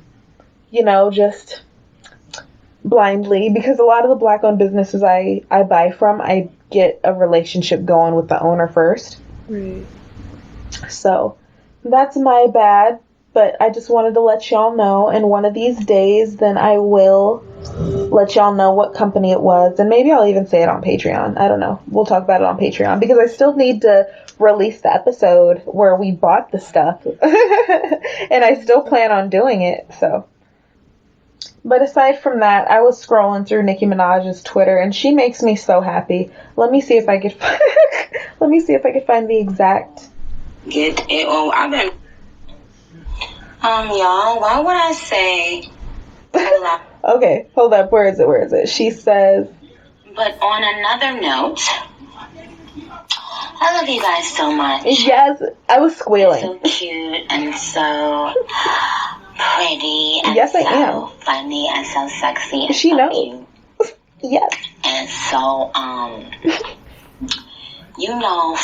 just blindly, because a lot of the black-owned businesses I buy from, I get a relationship going with the owner first. Right. So that's my bad, but I just wanted to let y'all know, and one of these days then I will let y'all know what company it was, and maybe I'll even say it on Patreon. I don't know. We'll talk about it on Patreon because I still need to release the episode where we bought the stuff and I still plan on doing it. So, but aside from that, I was scrolling through Nicki Minaj's Twitter, and she makes me so happy. Let me see if I could find the exact. Get it. Oh, I've been. Y'all, why would I say? Okay, hold up. Where is it? She says. But on another note, I love you guys so much. Yes, I was squealing. So cute and so pretty and yes, I so am. funny and so sexy and she so knows. cute. Yes. And so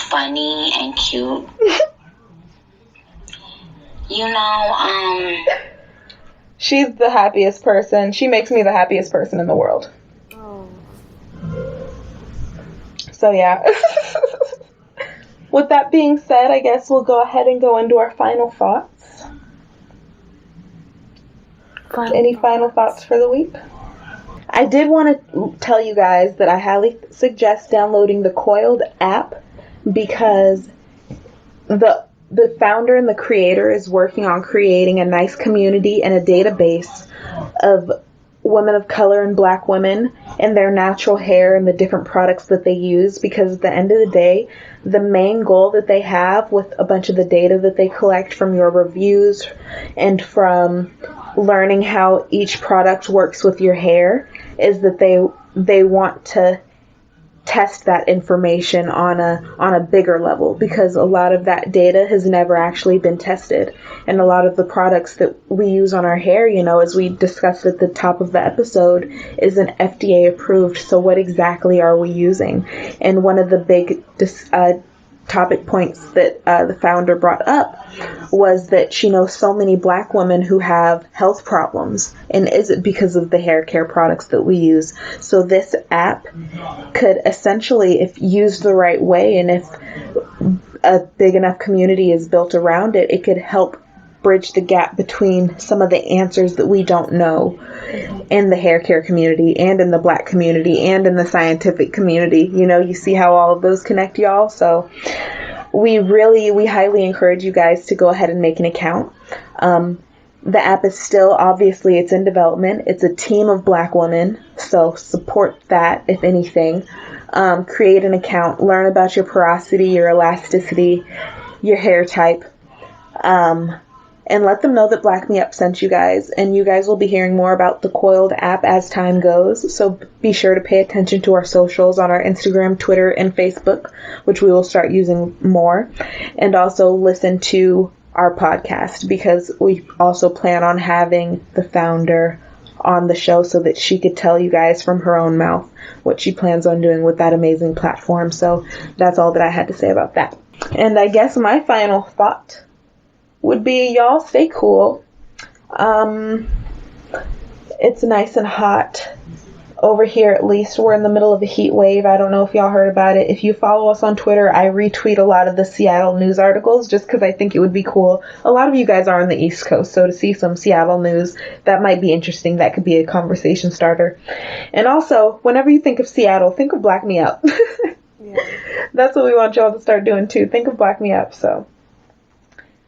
funny and cute. She's the happiest person. She makes me the happiest person in the world. Oh. So yeah. With that being said, I guess we'll go ahead and go into our final thoughts. Any final thoughts for the week? I did want to tell you guys that I highly suggest downloading the Coiled app because the founder and the creator is working on creating a nice community and a database of women of color and black women and their natural hair and the different products that they use, because at the end of the day, the main goal that they have with a bunch of the data that they collect from your reviews and from learning how each product works with your hair is that they want to test that information on a bigger level, because a lot of that data has never actually been tested. And a lot of the products that we use on our hair, as we discussed at the top of the episode, isn't FDA approved. So what exactly are we using? And one of the big topic points that the founder brought up was that she knows so many Black women who have health problems, and is it because of the hair care products that we use? So this app could essentially, if used the right way, and if a big enough community is built around it, it could help bridge the gap between some of the answers that we don't know in the hair care community and in the Black community and in the scientific community. You see how all of those connect, y'all. So we highly encourage you guys to go ahead and make an account. The app is still, obviously, it's in development. It's a team of Black women, so support that, if anything. Create an account, learn about your porosity, your elasticity, your hair type. And let them know that Black Me Up sent you guys. And you guys will be hearing more about the Coiled app as time goes. So be sure to pay attention to our socials on our Instagram, Twitter, and Facebook, which we will start using more. And also listen to our podcast, because we also plan on having the founder on the show so that she could tell you guys from her own mouth what she plans on doing with that amazing platform. So that's all that I had to say about that. And I guess my final thought would be, y'all stay cool. It's nice and hot over here. At least we're in the middle of a heat wave. I don't know if y'all heard about it. If you follow us on Twitter, I retweet a lot of the Seattle news articles just because I think it would be cool. A lot of you guys are on the East Coast, so to see some Seattle news, that might be interesting. That could be a conversation starter. And also, whenever you think of Seattle, think of Black Me Up. Yeah. That's what we want y'all to start doing too. Think of Black Me Up. So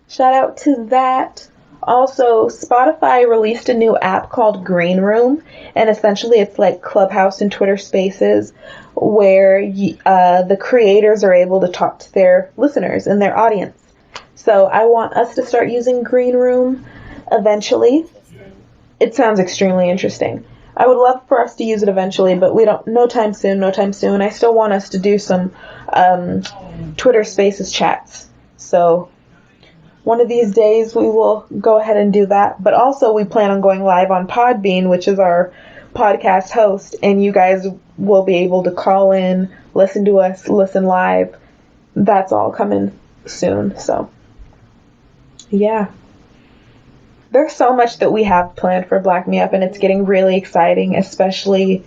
shout out to that. Also, Spotify released a new app called Green Room, and essentially it's like Clubhouse and Twitter Spaces, where the creators are able to talk to their listeners and their audience. So I want us to start using Green Room eventually. It sounds extremely interesting. I would love for us to use it eventually, but no time soon. I still want us to do some Twitter Spaces chats. So one of these days we will go ahead and do that. But also we plan on going live on Podbean, which is our podcast host, and you guys will be able to call in, listen to us, listen live. That's all coming soon. So yeah. There's so much that we have planned for Black Me Up, and it's getting really exciting, especially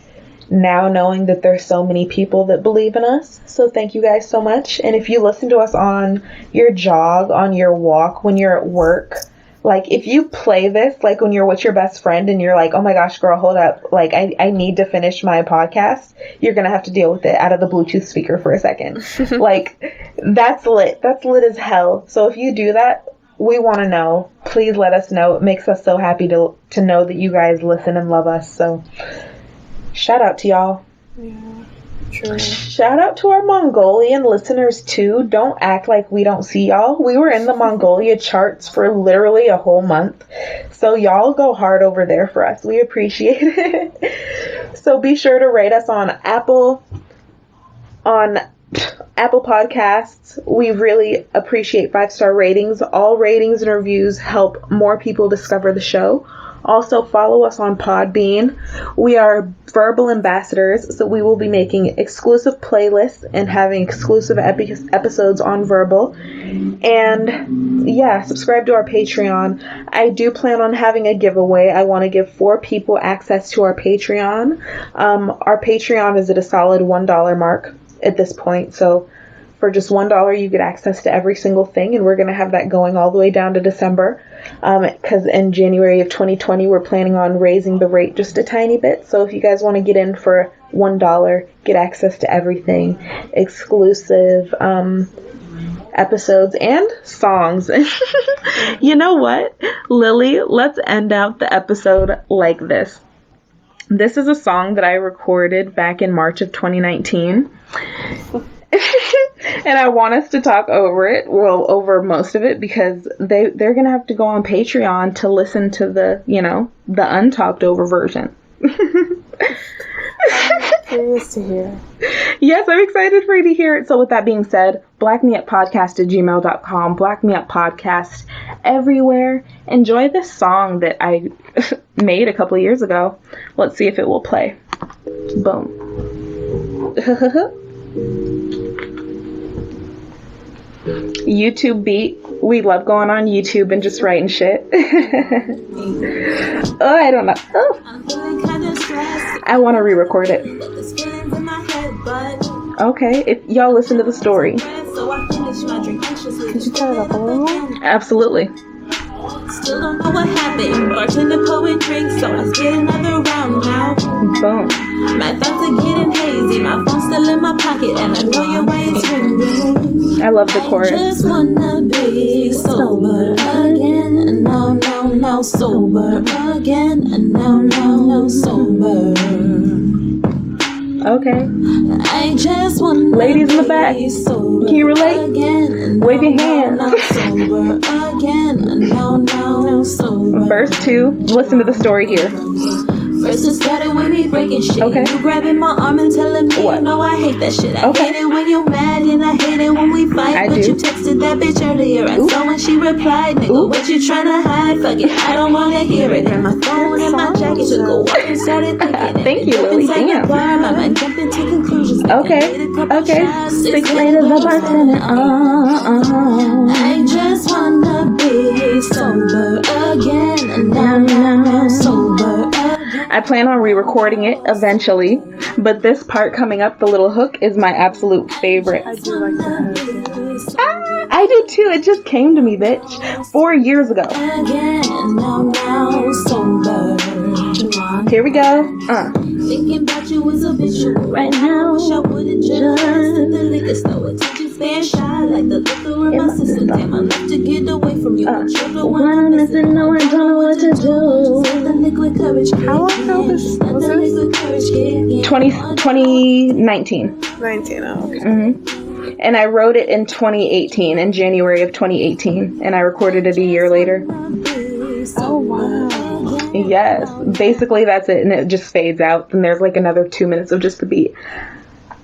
now knowing that there's so many people that believe in us. So thank you guys so much. And if you listen to us on your jog, on your walk, when you're at work, like if you play this, like when you're with your best friend and you're like, oh my gosh, girl, hold up. Like I need to finish my podcast. You're going to have to deal with it out of the Bluetooth speaker for a second. Like that's lit. That's lit as hell. So if you do that, we want to know. Please let us know. It makes us so happy to know that you guys listen and love us. So shout out to y'all. Yeah, true. Shout out to our Mongolian listeners too. Don't act like we don't see y'all. We were in the Mongolia charts for literally a whole month. So y'all go hard over there for us. We appreciate it. So be sure to rate us on Apple Podcasts. We really appreciate 5-star ratings. All ratings and reviews help more people discover the show. Also, follow us on Podbean. We are Verbal ambassadors, so we will be making exclusive playlists and having exclusive episodes on Verbal. And yeah, subscribe to our Patreon. I do plan on having a giveaway. I want to give 4 people access to our Patreon. Our Patreon is at a solid $1 mark at this point, so for just $1 you get access to every single thing, and we're going to have that going all the way down to December, because in January of 2020 we're planning on raising the rate just a tiny bit. So if you guys want to get in for $1, get access to everything, exclusive episodes and songs. You know what, Lily, let's end out the episode like this. This is a song that I recorded back in March of 2019. And I want us to talk over it, well, over most of it, because they're going to have to go on Patreon to listen to the, the untalked over version. Curious to hear. Yes, I'm excited for you to hear it. So with that being said, blackmeuppodcast@gmail.com, blackmeuppodcast everywhere. Enjoy this song that I made a couple years ago. Let's see if it will play. Boom. YouTube beat. We love going on YouTube and just writing shit. Oh, I don't know. Oh. I want to re-record it. Okay, if y'all listen to the story. Could you turn it up a little more? Absolutely. Still don't know what happened. Bartender pouring drinks, so I get another round now. Boom. My thoughts are getting hazy. My phone's still in my pocket, and I know your ways ringing. I love the chorus. I just wanna be sober again. No, sober again. No, sober. Okay. I just wanna Ladies in the back, can you relate? again. Wave your hands. Sober again. No, sober. Verse 2, listen to the story here. First it started with me breaking shit. Okay. You grabbing my arm and telling me What? you know I hate that shit. I Okay. hate it when you're mad and I hate it when we fight. I But do. you texted that bitch earlier. I Ooh. saw when she replied, nigga, Ooh. what you tryna hide? Fuck it, I don't wanna hear it. And my phone and my jacket took a walk and started thinking. Thank you, Lily. Damn. I might jump into conclusions. Okay. Okay. 6 later the bartender. I just wanna be sober again. No, sober again. I plan on re-recording it eventually, but this part coming up, the little hook, is my absolute favorite. I do like that. I do too. It just came to me, bitch. 4 years ago. Again, now sober. Here we go. Thinking about you is a visual right now. Wish I would've just at the liquor store. Attention span shy like the liquor in my system. Damn, I love to get away from you. But you're the one I'm missing. No, I don't know what to do. The liquid courage. How long ago was this? 2019. 19, oh, okay. And I wrote it in 2018, in January of 2018, and I recorded it a year later. Oh, wow. Yes, basically that's it, and it just fades out, and there's like another 2 minutes of just the beat.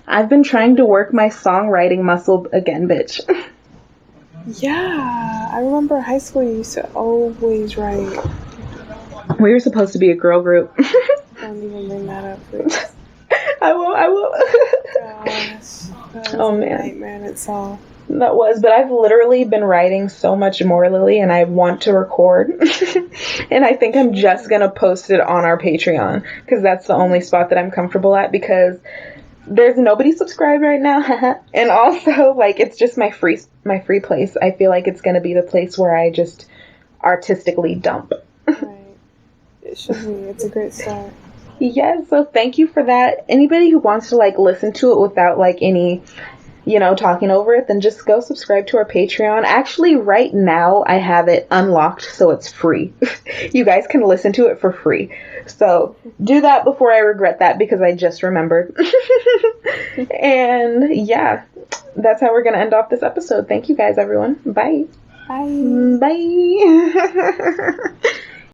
I've been trying to work my songwriting muscle again, bitch. Yeah, I remember high school you used to always write. We were supposed to be a girl group. Don't even bring that up, please. I won't. Gosh, that was Oh, a man. nightmare in itself. That was, but I've literally been writing so much more, Lily, and I want to record. And I think I'm just gonna post it on our Patreon, because that's the only spot that I'm comfortable at, because there's nobody subscribed right now. And also, like, it's just my free place. I feel like it's gonna be the place where I just artistically dump. Right. It should be. It's a great start. Yes, so thank you for that. Anybody who wants to, like, listen to it without, like, any, talking over it, then just go subscribe to our Patreon. Actually, right now, I have it unlocked, so it's free. You guys can listen to it for free. So do that before I regret that, because I just remembered. And yeah, that's how we're going to end off this episode. Thank you guys, everyone. Bye. Bye. Bye.